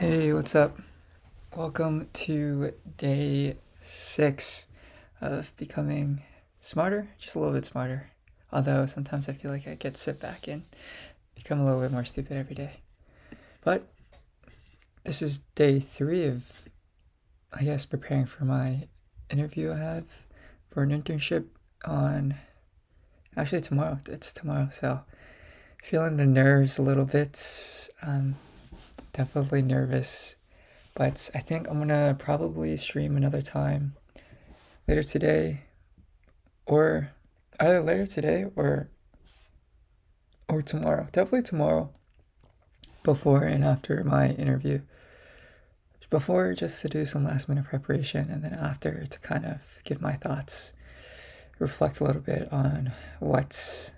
Hey, what's up? Welcome to day 6 of becoming smarter, just a little bit smarter. Although sometimes I feel like I get sit back and become a little bit more stupid every day. But this is day 3 of, I guess, preparing for my interview I have for an internship on, actually tomorrow. It's tomorrow, so feeling the nerves a little bit. Definitely nervous. But I think I'm gonna probably stream another time later today, or either later today or tomorrow. Definitely tomorrow, before and after my interview. Before, just to do some last minute preparation, and then after to kind of give my thoughts, reflect a little bit on what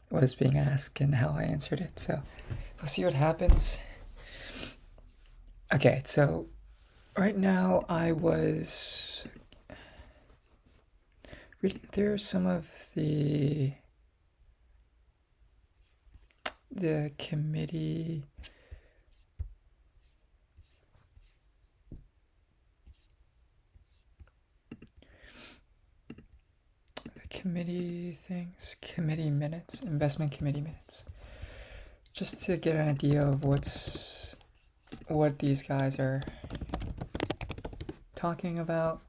was being asked and how I answered it. So we'll see what happens. Okay, so right now I was reading through some of the committee committee minutes, investment committee minutes, just to get an idea of what these guys are talking about.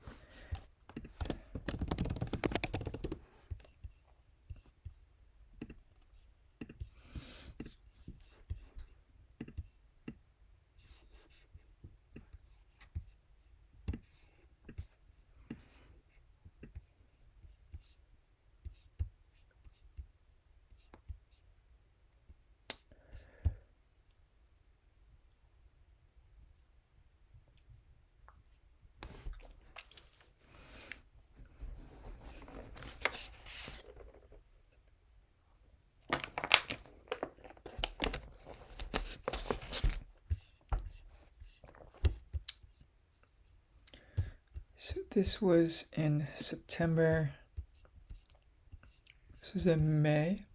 So this was in September. This was in May.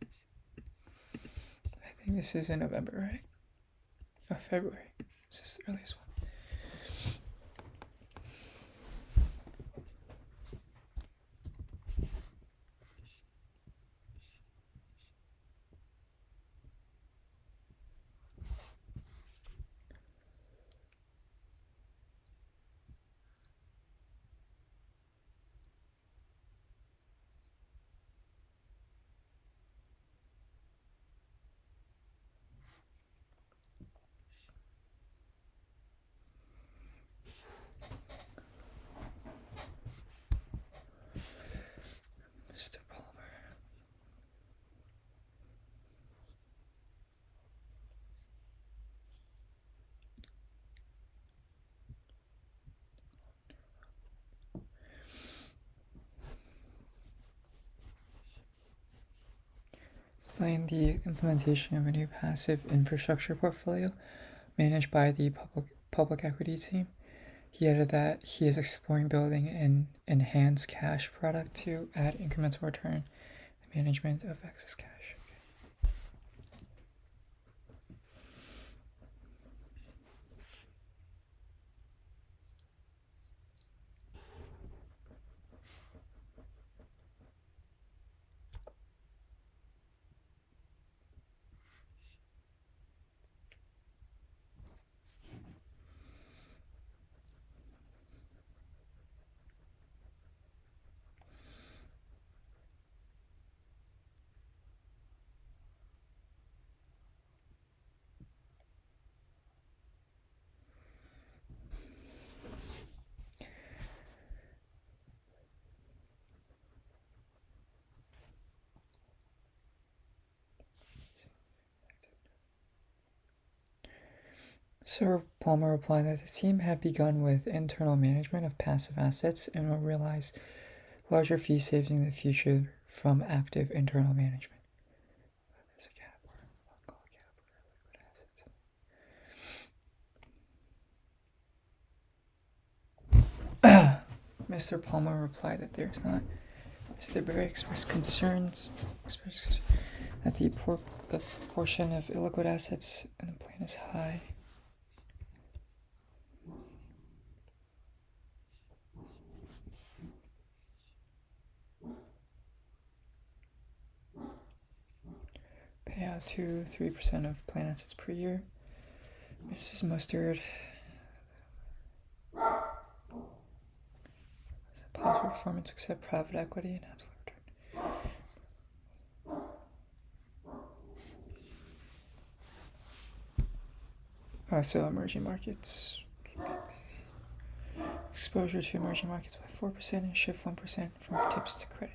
I think this is in November, right? Oh, February. This is the earliest one. Mr. Palmer. Explain the implementation of a new passive infrastructure portfolio managed by the public equity team. He added that he is exploring building an enhanced cash product to add incremental return and management of excess cash. Sir Palmer replied that the team had begun with internal management of passive assets and will realize larger fee savings in the future from active internal management. There's a cap or call a cap or liquid assets. Mr. Palmer replied that there's not. Mr. Berry expressed concerns that the portion of illiquid assets in the plan is high. Yeah, 2-3% of plan assets per year. This is mustard. Positive performance except private equity and absolute return. So emerging markets. Exposure to emerging markets by 4% and shift 1% from tips to credit.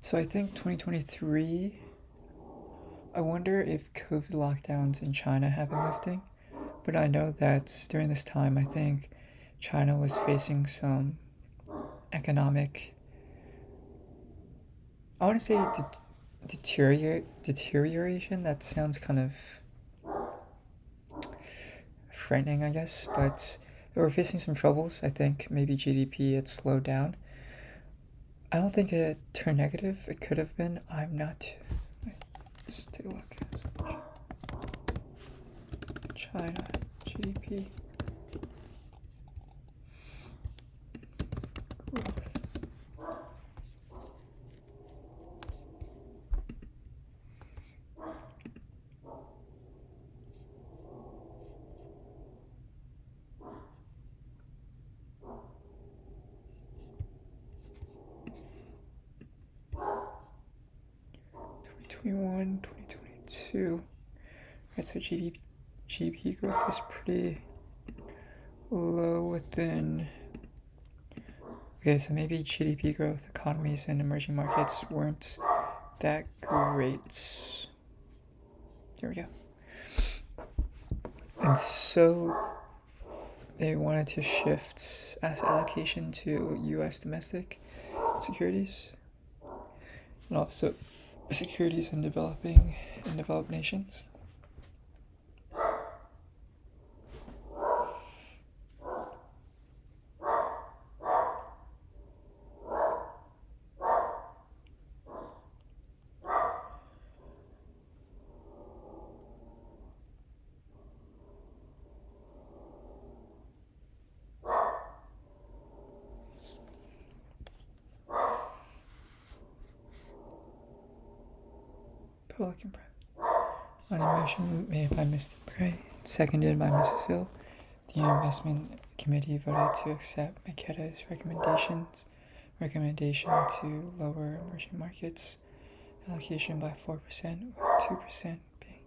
So I think 2023, I wonder if COVID lockdowns in China have been lifting. But I know that during this time, I think China was facing some economic, I want to say deterioration. That sounds kind of frightening, I guess, but they were facing some troubles. I think maybe GDP had slowed down. I don't think it turned negative. It could have been. I'm not. Let's take a look. China GDP growth. '21, 2022. Right, so GDP growth is pretty low within. Okay, so maybe GDP growth economies in emerging markets weren't that great. There we go. And so they wanted to shift asset allocation to US domestic securities and also securities in developed nations. Public and private. On a motion made by Mr. Bray, seconded by Mrs. Hill, the investment committee voted to accept Makeda's recommendation to lower emerging markets allocation by 4%, with 2% being.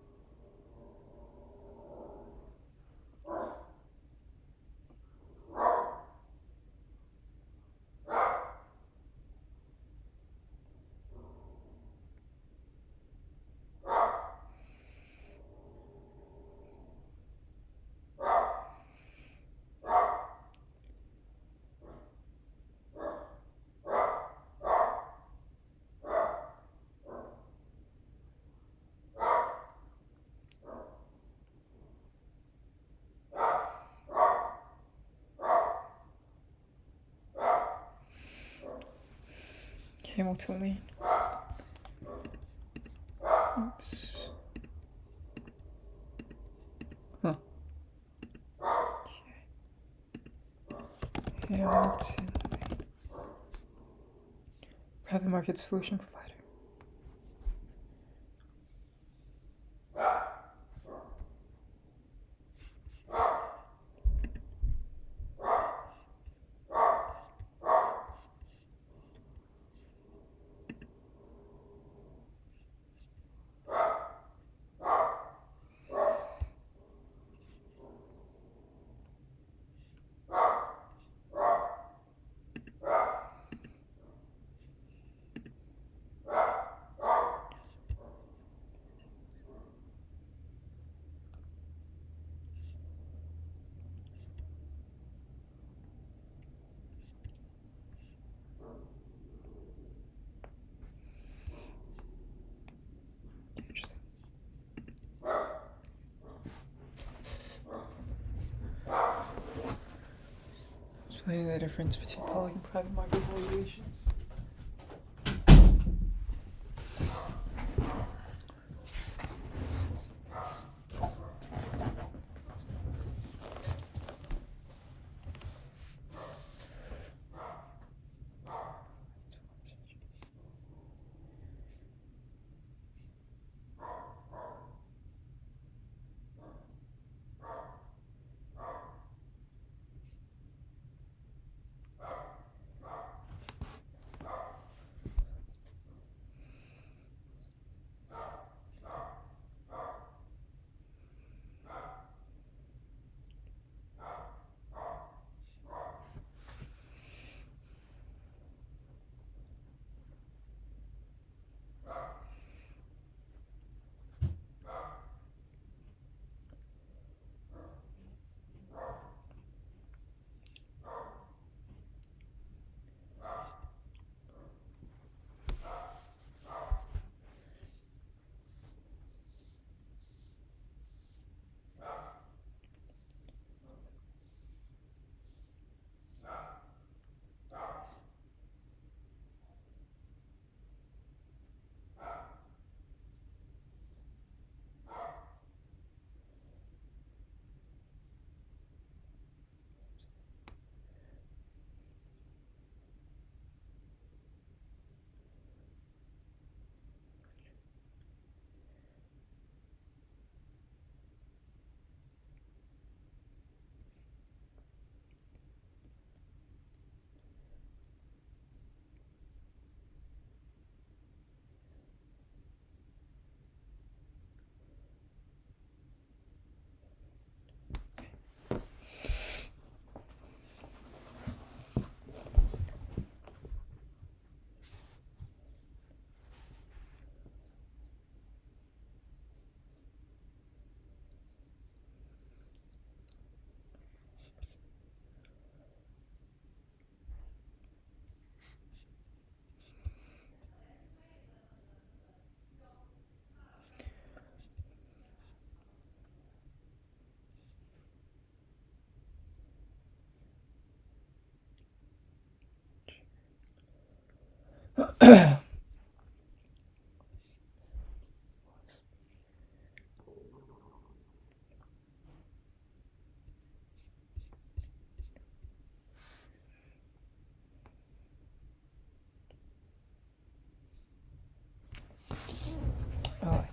Hamilton Lane. Oops. Huh. Okay. Hamilton Lane. Private market solution provider. Interesting. Explain the difference between public and private market valuations.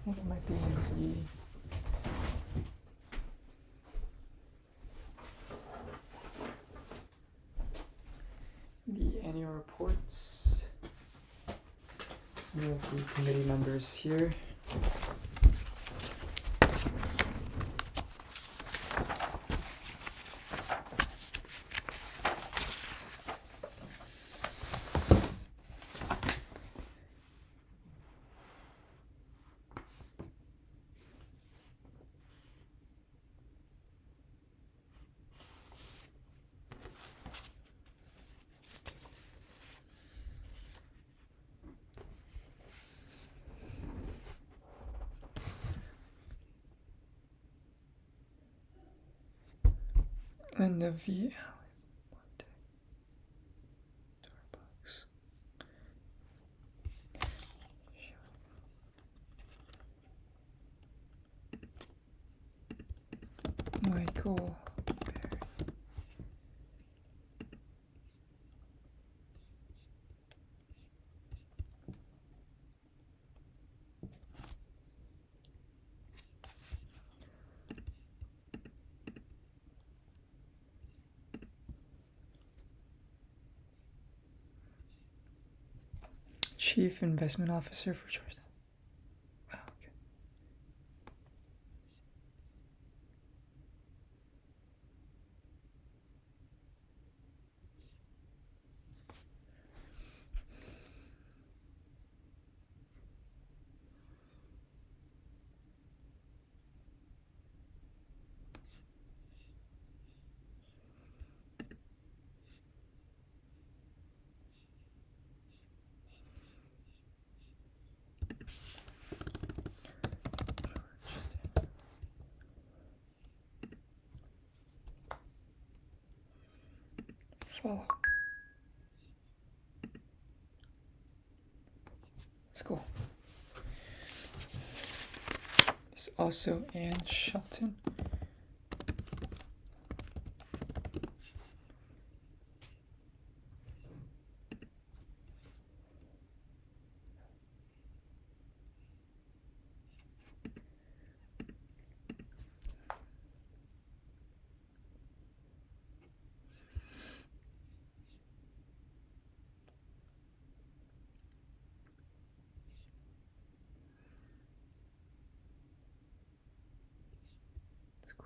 think it might be in the annual reports. Some of the committee members here. And the V box. Michael Chief Investment Officer for Georgetown. Wow, okay. Follow. Let's go. There's also Ann Shelton. Let's go.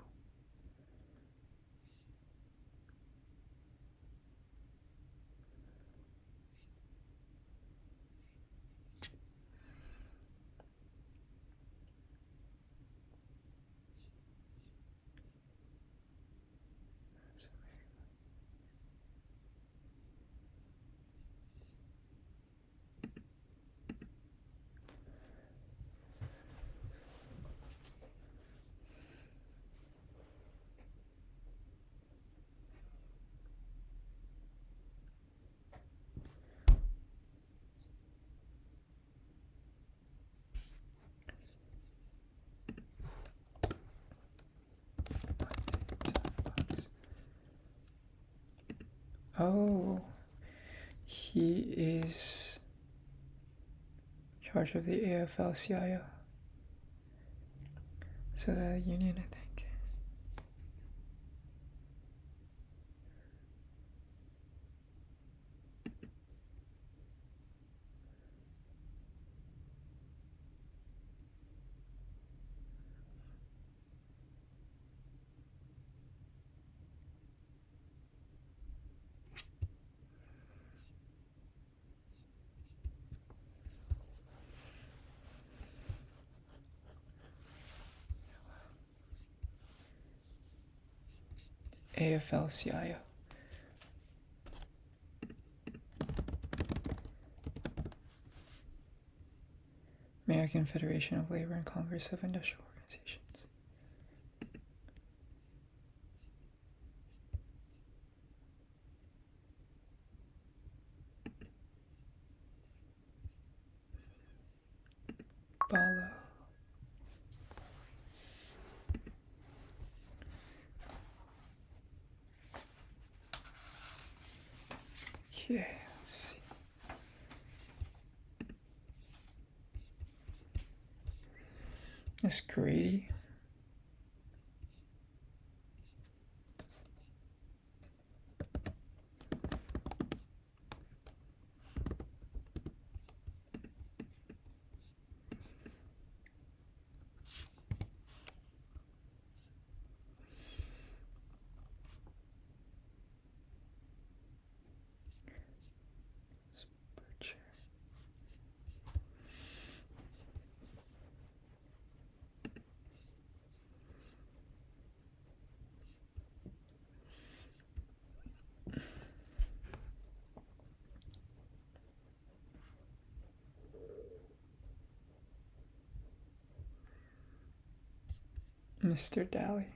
Oh, he is in charge of the AFL-CIO. So the union, I think. AFL-CIO. American Federation of Labor and Congress of Industrial Organizations. Follow. Okay, let's see. Miss Grady. Mr. Daly.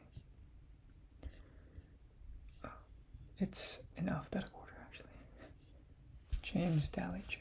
It's in alphabetical order, actually. James Daly Jr.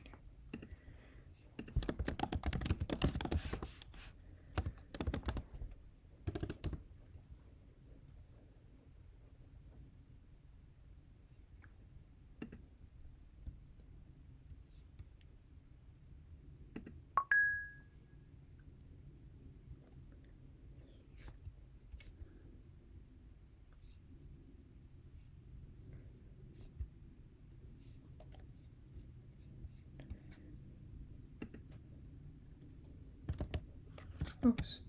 Oops.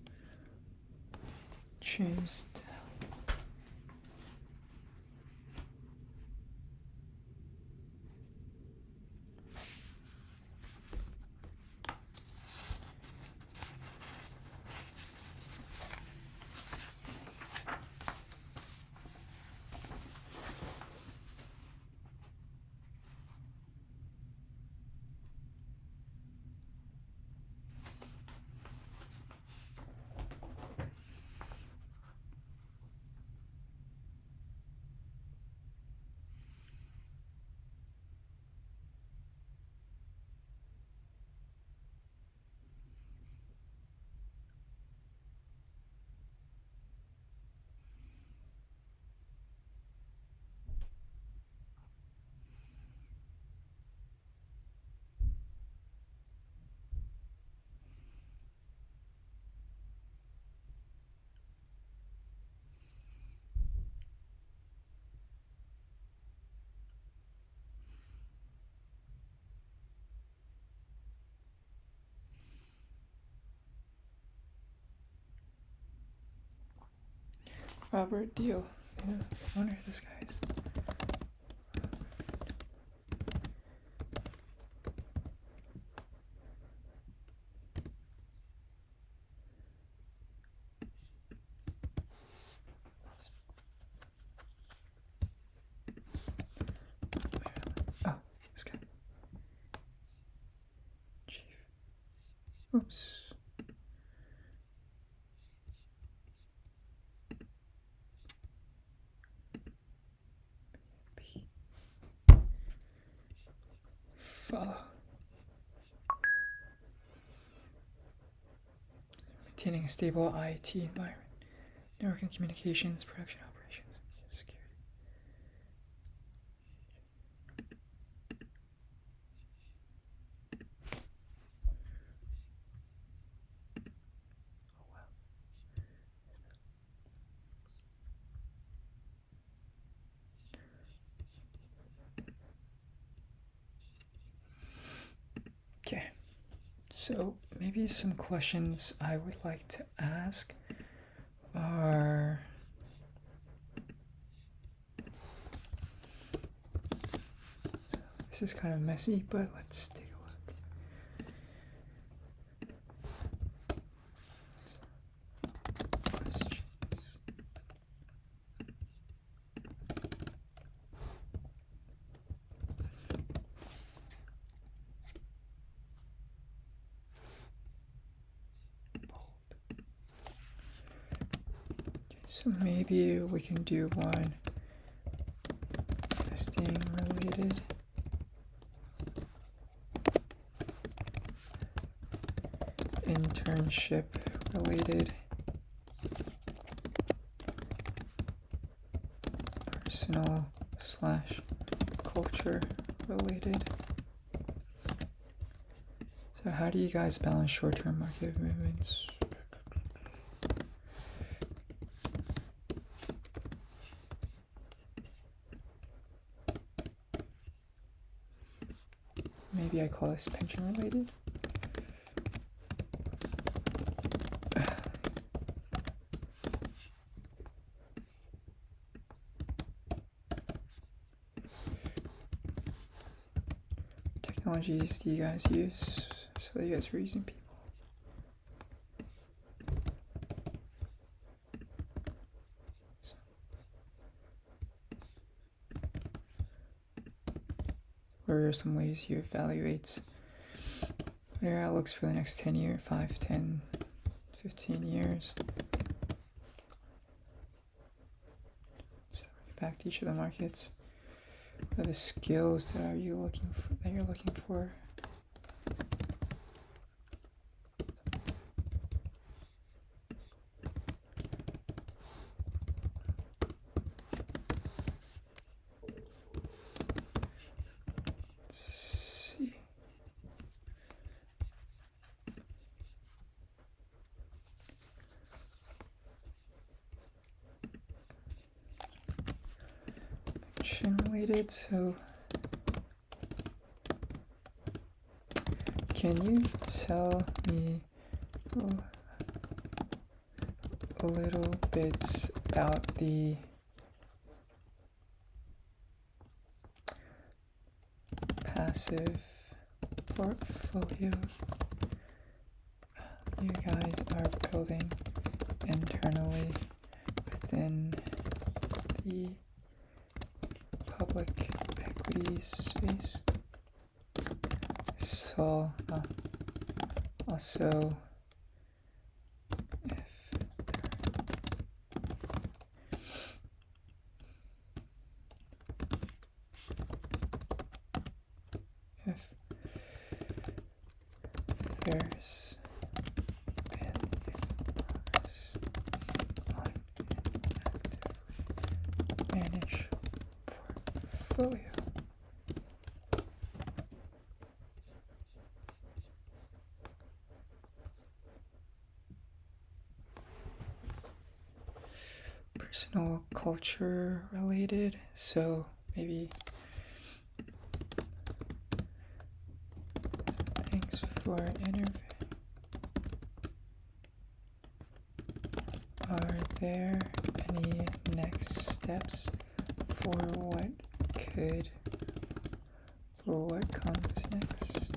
James Daly. Robert Deal. Yeah, I wonder who this guy is. Oh, this guy. Chief. Oops. Maintaining a stable IT environment, network and communications, production operations, security. Oh wow. Okay. So maybe some questions I would like to ask are so this is kind of messy, but let's take a look. Questions. So maybe we can do one testing related. Internship related. Personal / culture related. So how do you guys balance short-term market movements? maybe I call this pension related. Technologies do you guys use so that you guys are using people? What are some ways you evaluate what are your outlooks for the next 10 years, 5, 10, 15 years? So back to each of the markets. What are the skills that you're looking for? Related, so can you tell me a little bit about the passive portfolio you guys are building internally within the public equities space? So also if there's been progress on an actively managed portfolio. Personal culture related, so maybe thanks for interviewing. Are there any next steps for what comes next?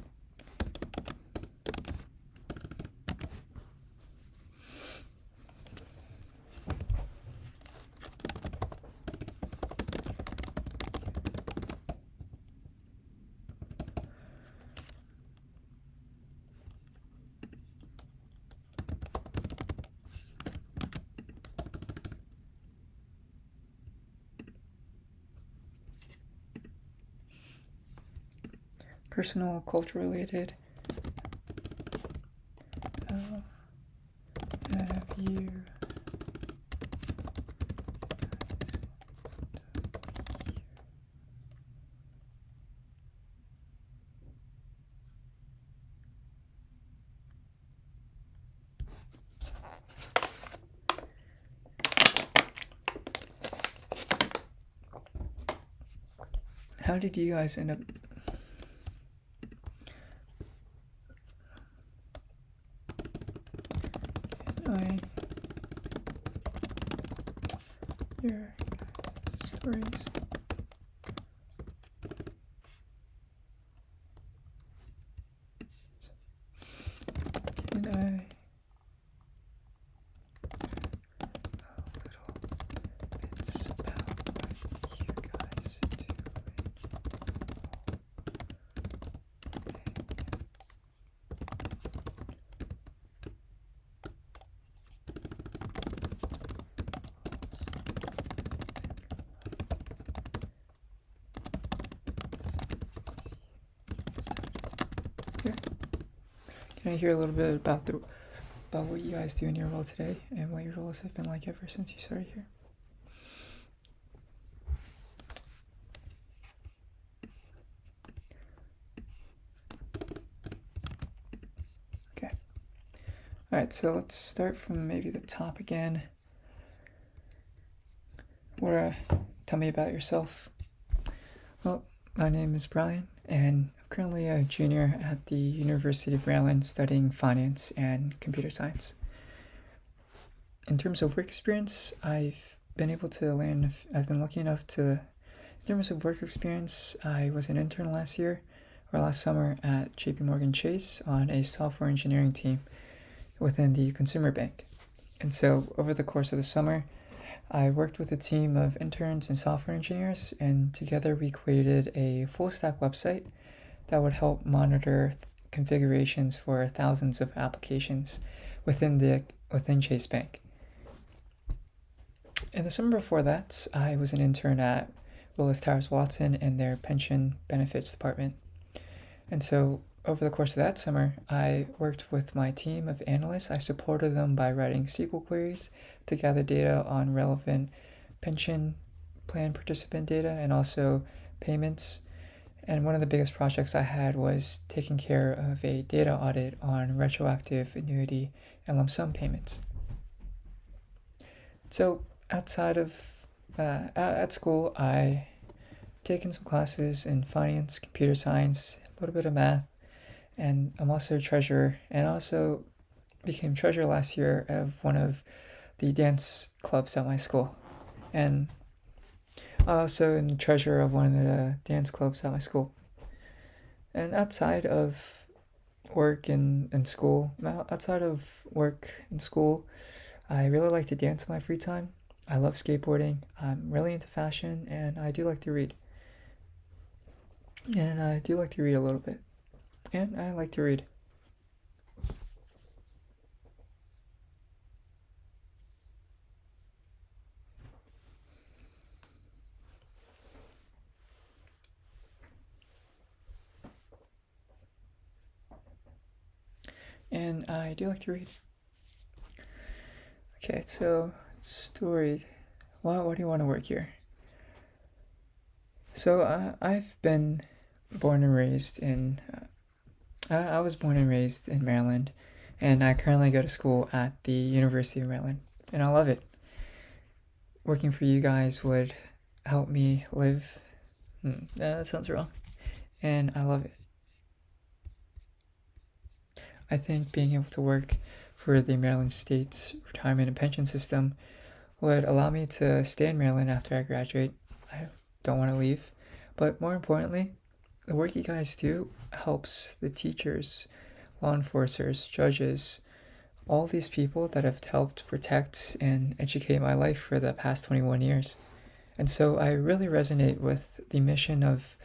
Personal culture related. Have you how did you guys end up your stories? Can I little bits about what you guys do? Can I hear a little bit about what you guys do in your role today and what your roles have been like ever since you started here? Okay. All right, so let's start from maybe the top again. Tell me about yourself. Well, my name is Brian, and currently a junior at the University of Maryland studying finance and computer science. In terms of work experience, I've been lucky enough to, in terms of work experience, I was an intern last summer at JP Morgan Chase on a software engineering team within the consumer bank. And so over the course of the summer, I worked with a team of interns and software engineers, and together we created a full stack website that would help monitor configurations for thousands of applications within Chase Bank. In the summer before that, I was an intern at Willis Towers Watson in their pension benefits department. And so over the course of that summer, I worked with my team of analysts. I supported them by writing SQL queries to gather data on relevant pension plan participant data and also payments. And one of the biggest projects I had was taking care of a data audit on retroactive annuity and lump sum payments. So outside of at school, I taken some classes in finance, computer science, a little bit of math, and I'm also a treasurer, and also became treasurer last year of one of the dance clubs at my school. And I also am the treasurer of one of the dance clubs at my school. And outside of work and school, I really like to dance in my free time. I love skateboarding. I'm really into fashion, and I do like to read. And I do like to read a little bit. And I like to read. And I do like to read. Okay, so story. What do you want to work here? So I've been born and raised in. I was born and raised in Maryland, and I currently go to school at the University of Maryland, and I love it. Working for you guys would help me live. That sounds wrong. And I love it. I think being able to work for the Maryland State's retirement and pension system would allow me to stay in Maryland after I graduate. I don't want to leave. But more importantly, the work you guys do helps the teachers, law enforcers, judges, all these people that have helped protect and educate my life for the past 21 years. And so I really resonate with the mission of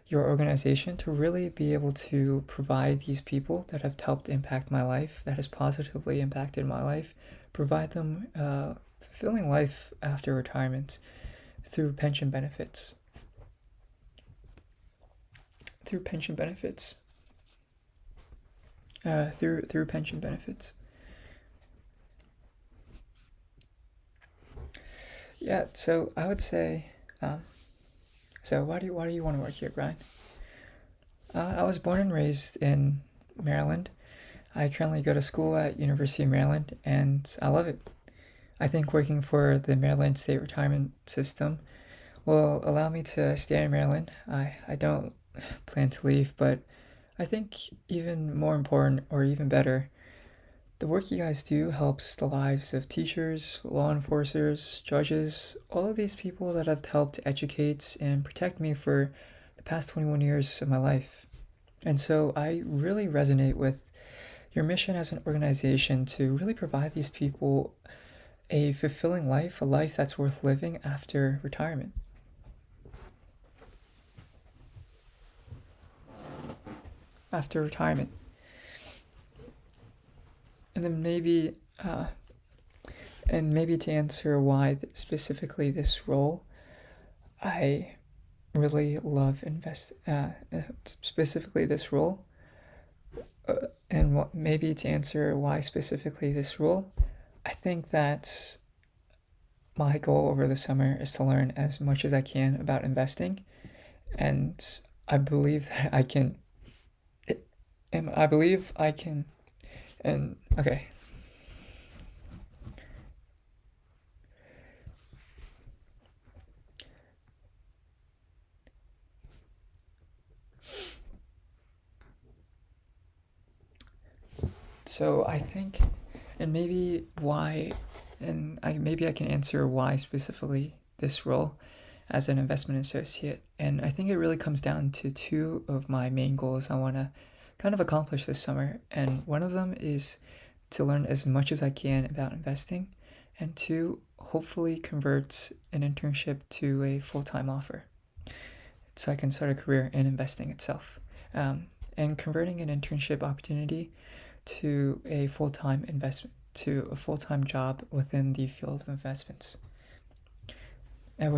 your organization to really be able to provide these people that have helped impact my life, that has positively impacted my life, provide them fulfilling life after retirement through pension benefits. Through pension benefits. Yeah, so I would say, so why do you want to work here, Brian? I was born and raised in Maryland. I currently go to school at University of Maryland, and I love it. I think working for the Maryland State Retirement System will allow me to stay in Maryland. I don't plan to leave, but I think even more important or even better, the work you guys do helps the lives of teachers, law enforcers, judges, all of these people that have helped educate and protect me for the past 21 years of my life. And so I really resonate with your mission as an organization to really provide these people a fulfilling life, a life that's worth living after retirement. After retirement. And then maybe to answer why specifically this role, I really love specifically this role, and maybe to answer why specifically this role, I think that my goal over the summer is to learn as much as I can about investing, and I believe that I can. And okay. So I think, and maybe why, and maybe I can answer why specifically this role as an investment associate. And I think it really comes down to two of my main goals I want to kind of accomplish this summer. And one of them is to learn as much as I can about investing, and two, hopefully convert an internship to a full-time offer so I can start a career in investing itself. And converting an internship opportunity to a full-time investment, to a full-time job within the field of investments. And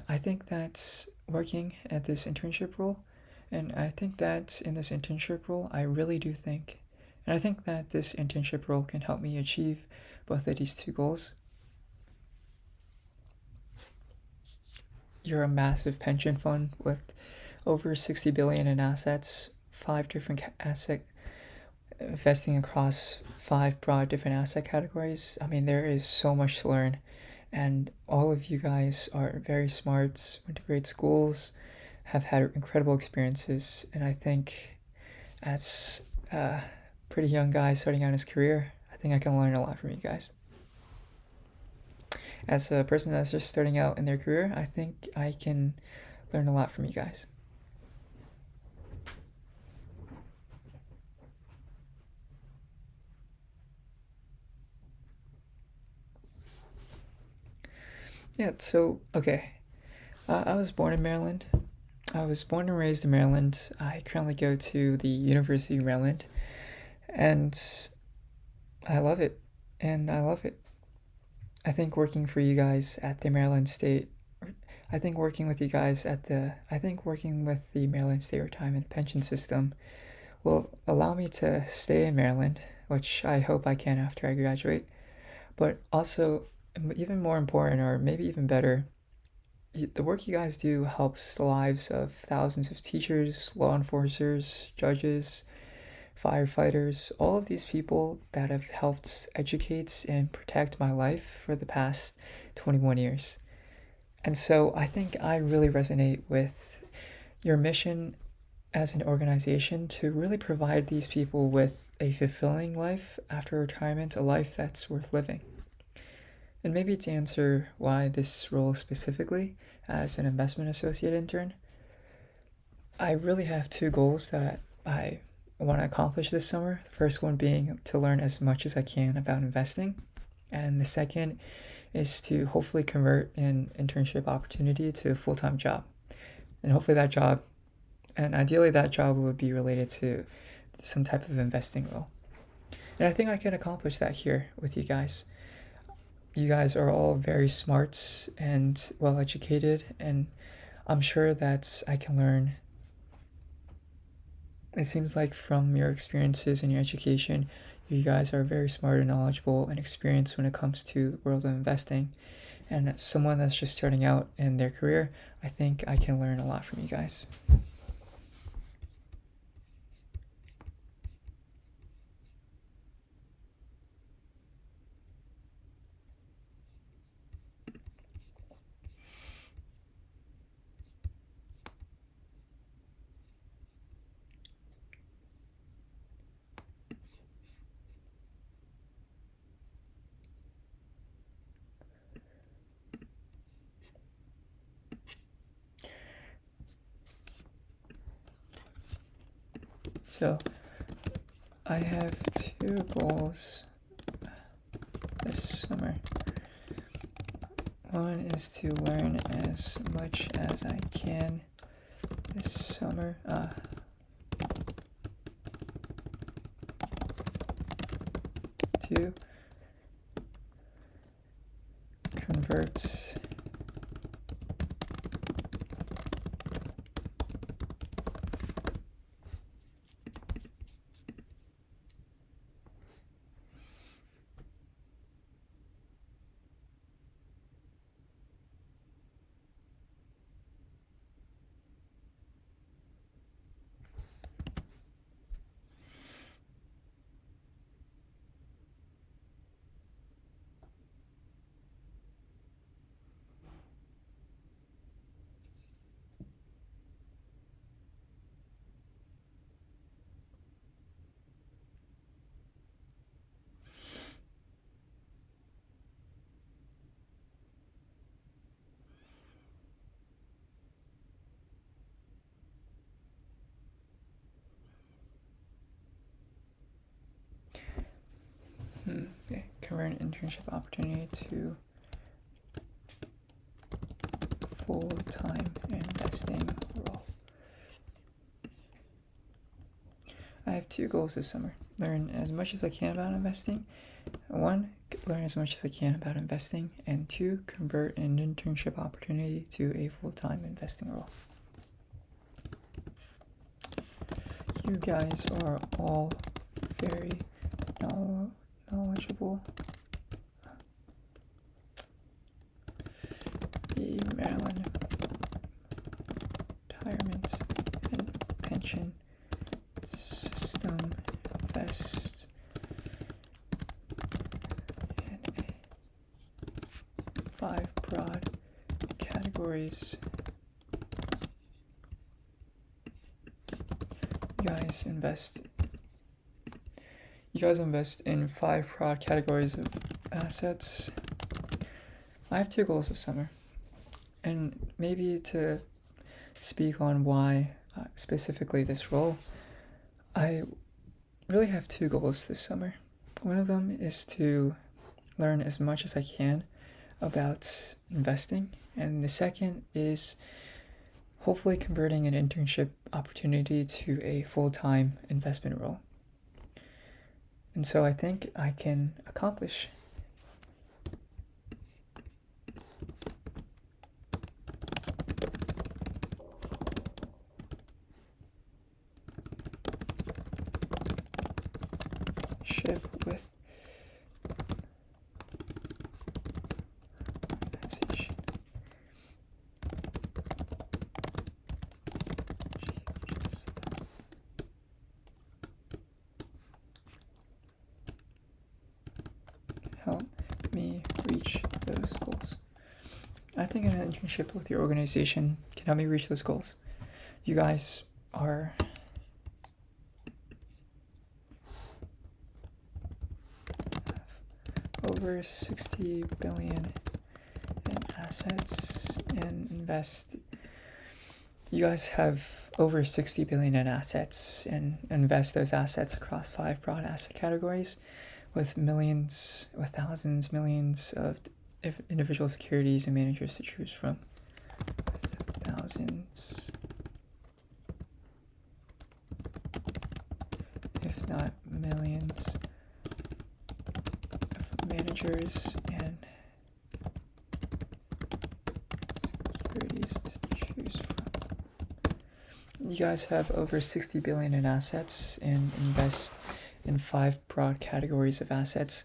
I think that's working at this internship role. And I think that in this internship role, I really do think, and I think that this internship role can help me achieve both of these two goals. You're a massive pension fund with over 60 billion in assets, 5 different asset investing across 5 broad different asset categories. I mean, there is so much to learn, and all of you guys are very smart, went to great schools, have had incredible experiences, and I think as a pretty young guy starting out his career, I think I can learn a lot from you guys. As a person that's just starting out in their career, I think I can learn a lot from you guys. Yeah, so, okay. I was born in Maryland. I was born and raised in Maryland. I currently go to the University of Maryland, and I love it. I think working for you guys at the Maryland State, I think working with the Maryland State Retirement Pension System will allow me to stay in Maryland, which I hope I can after I graduate. But also, even more important, or maybe even better, the work you guys do helps the lives of thousands of teachers, law enforcers, judges, firefighters, all of these people that have helped educate and protect my life for the past 21 years. And so I think I really resonate with your mission as an organization to really provide these people with a fulfilling life after retirement, a life that's worth living. And maybe to answer why this role specifically as an investment associate intern, I really have two goals that I want to accomplish this summer. The first one being to learn as much as I can about investing, and the second is to hopefully convert an internship opportunity to a full-time job. And hopefully that job, and ideally that job would be related to some type of investing role. And I think I can accomplish that here with you guys. You guys are all very smart and well educated, and I'm sure that I can learn. It seems like from your experiences and your education, you guys are very smart and knowledgeable and experienced when it comes to the world of investing. And as someone that's just starting out in their career, I think I can learn a lot from you guys. So, I have two goals this summer. One is to learn as much as I can this summer. To convert convert an internship opportunity to full-time investing role. I have 2 goals this summer. Learn as much as I can about investing. 1, learn as much as I can about investing. And 2, convert an internship opportunity to a full-time investing role. You guys are all very knowledgeable. The Maryland retirement and pension system invests in 5 broad categories. You guys invest in 5 broad categories of assets. I have 2 goals this summer, and maybe to speak on why specifically this role, I really have 2 goals this summer. One of them is to learn as much as I can about investing, and the second is hopefully converting an internship opportunity to a full-time investment role. And so I think I can accomplish with organization. Help me reach those goals. I think an internship with your organization can help me reach those goals. You guys are over 60 billion in assets and invest. You guys have over 60 billion in assets and invest those assets across 5 broad asset categories with millions, with thousands, millions of individual securities and managers to choose from. Thousands, if not millions, of managers and securities to choose from. You guys have over 60 billion in assets and invest in 5 broad categories of assets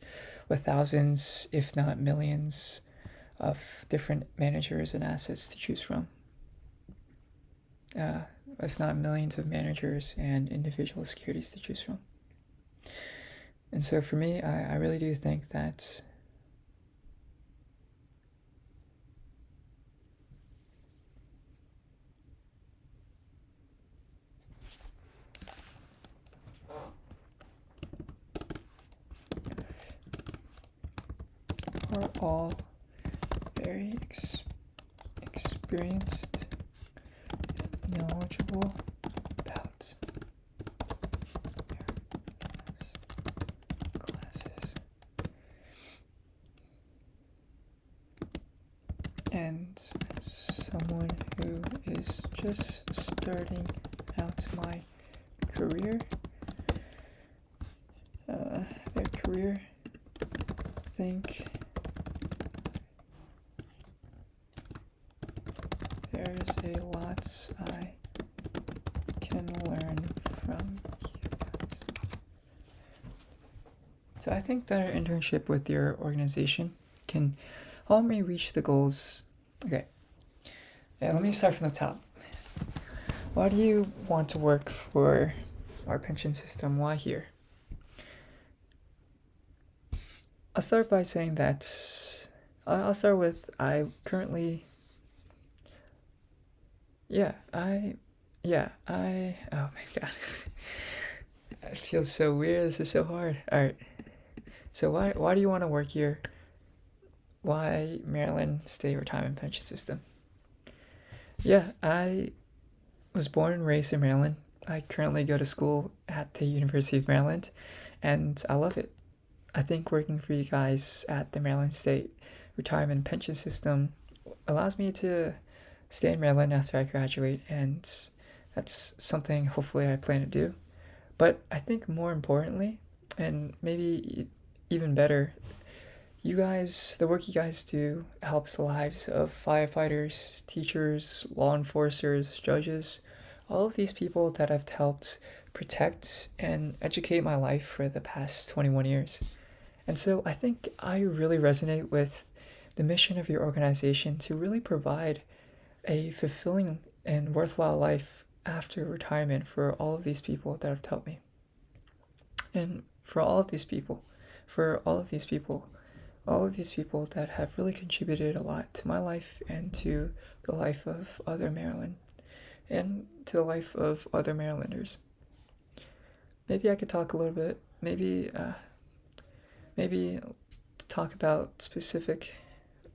with thousands, if not millions, of different managers and assets to choose from. If not millions of managers and individual securities to choose from. And so for me, I really do think that are all very experienced and knowledgeable about their classes. And someone who is just starting out my career, think there's a lot I can learn from you guys. So I think that an internship with your organization can help me reach the goals. Okay, let me start from the top. Why do you want to work for our pension system? Why here? I'll start by saying that I'll start with oh my god. It feels so weird. This is so hard. Alright. So why do you want to work here? Why Maryland State Retirement Pension System? Yeah, I was born and raised in Maryland. I currently go to school at the University of Maryland, and I love it. I think working for you guys at the Maryland State Retirement Pension System allows me to stay in Maryland after I graduate, and that's something hopefully I plan to do. But I think more importantly, and maybe even better, you guys, the work you guys do helps the lives of firefighters, teachers, law enforcers, judges, all of these people that I've helped protect and educate my life for the past 21 years. And so I think I really resonate with the mission of your organization to really provide a fulfilling and worthwhile life after retirement for all of these people that have helped me. And for all of these people, for all of these people that have really contributed a lot to my life and to the life of other Maryland and to the life of other Marylanders. Maybe I could talk a little bit, maybe talk about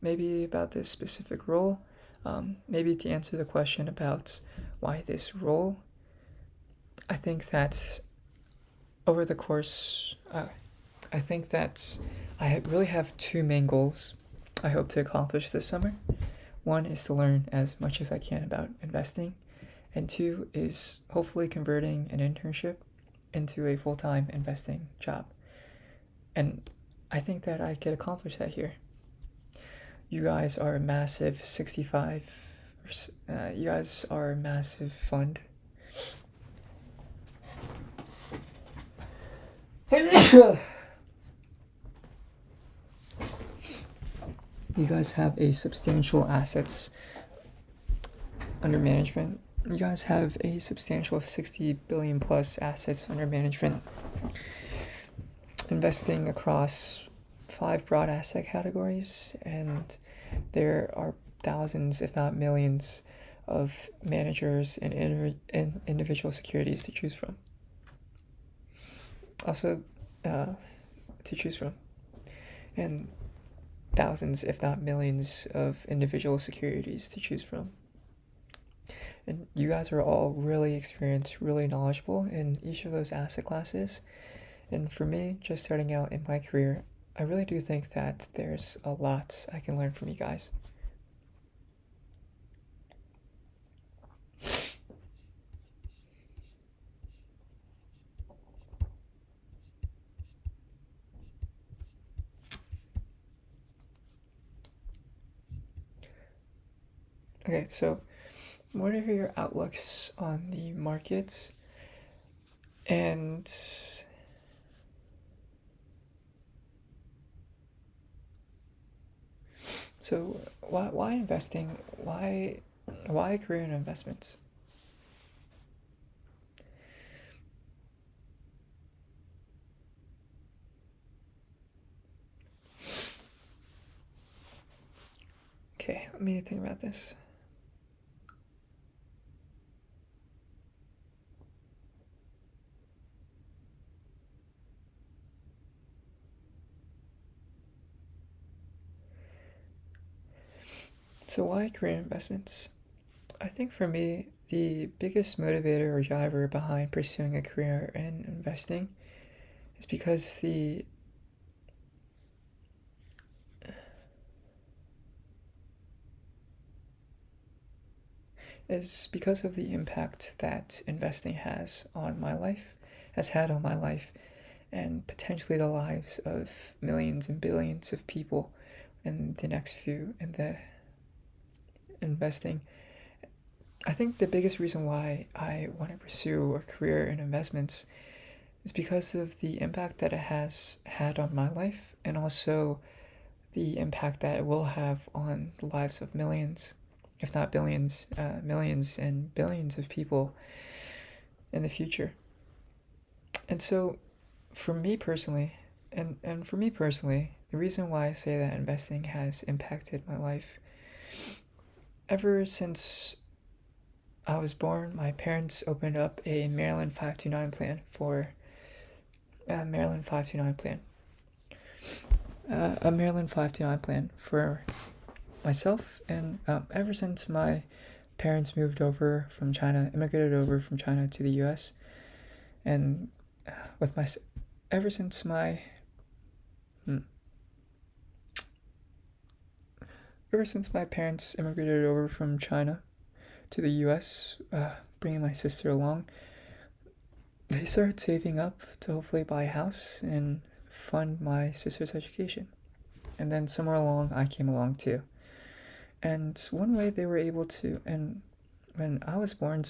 about this specific role, maybe to answer the question about why this role. I think that over the course, I think that I really have two main goals I hope to accomplish this summer. One is to learn as much as I can about investing, and two is hopefully converting an internship into a full-time investing job. And I think that I could accomplish that here. You guys are a massive 65, you guys are a massive fund. You guys have a substantial assets under management. You guys have a substantial 60 billion plus assets under management, investing across 5 broad asset categories, and there are thousands, if not millions, of managers and individual securities to choose from. And thousands, if not millions, of individual securities to choose from. And you guys are all really experienced, really knowledgeable in each of those asset classes. And for me, just starting out in my career, I really do think that there's a lot I can learn from you guys. Okay, so what are your outlooks on the markets? And so why investing? Why career in investments? Okay, let me think about this. So why career investments? I think for me, the biggest motivator or driver behind pursuing a career in investing is because of the impact that investing has had on my life, and potentially the lives of millions and billions of people in the investing. I think the biggest reason why I want to pursue a career in investments is because of the impact that it has had on my life, and also the impact that it will have on the lives of millions, if not billions, millions and billions of people in the future. And so for me personally, the reason why I say that investing has impacted my life, ever since I was born, my parents opened up a Maryland 529 plan a Maryland 529 plan for myself, and ever since my parents immigrated over from China to the U.S., and ever since my ever since my parents immigrated over from China to the US, bringing my sister along, they started saving up to hopefully buy a house and fund my sister's education. And then somewhere along, I came along too. And one way they were able to, and when I was born, by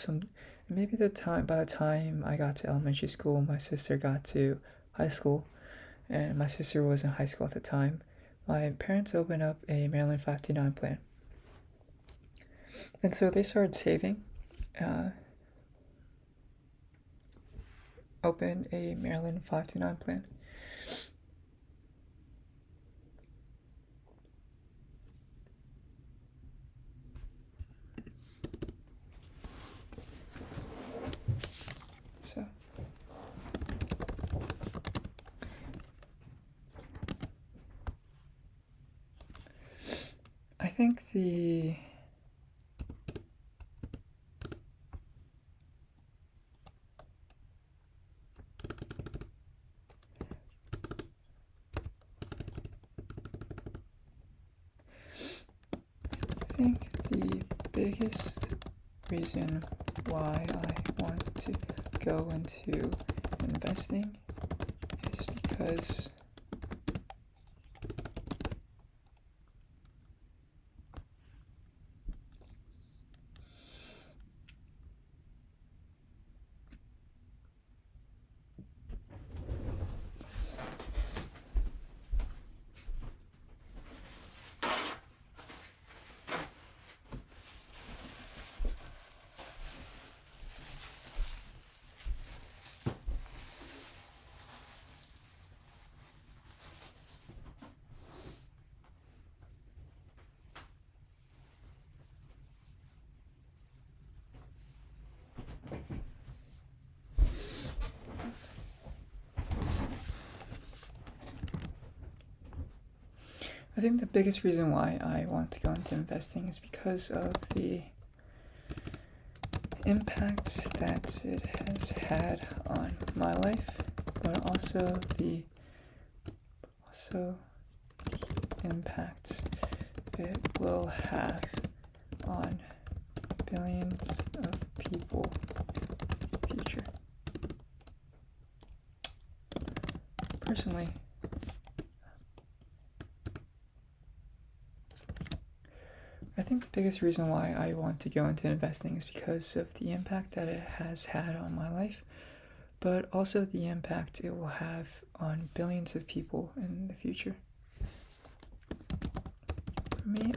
the time I got to elementary school, my sister got to high school, and my sister was in high school at the time. My parents opened up a Maryland 529 plan. And so they started saving, opened a Maryland 529 plan. So I think the biggest reason why I want to go into investing is because I think the biggest reason why I want to go into investing is because of the impact that it has had on my life, but also the impact it will have on billions of people in the future. Personally, I think the biggest reason why I want to go into investing is because of the impact that it has had on my life, but also the impact it will have on billions of people in the future. For me,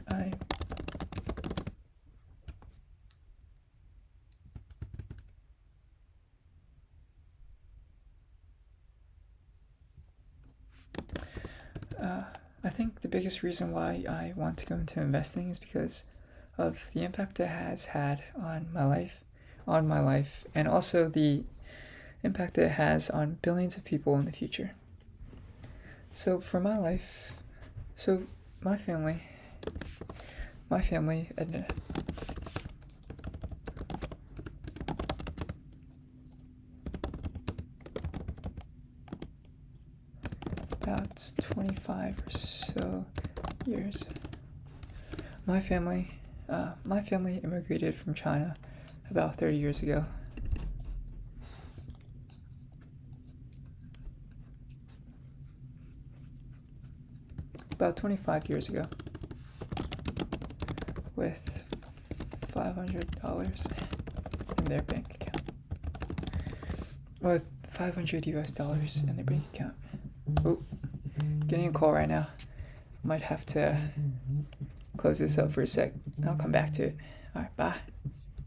I think the biggest reason why I want to go into investing is because of the impact it has had on my life, and also the impact it has on billions of people in the future. So for my life, my family, about 25 or so years. My family immigrated from China about 30 years ago. About 25 years ago, with $500 in their bank account. With $500 US in their bank account. Oh, getting a call right now. Might have to close this up for a sec. I'll come back to it. Alright, bye.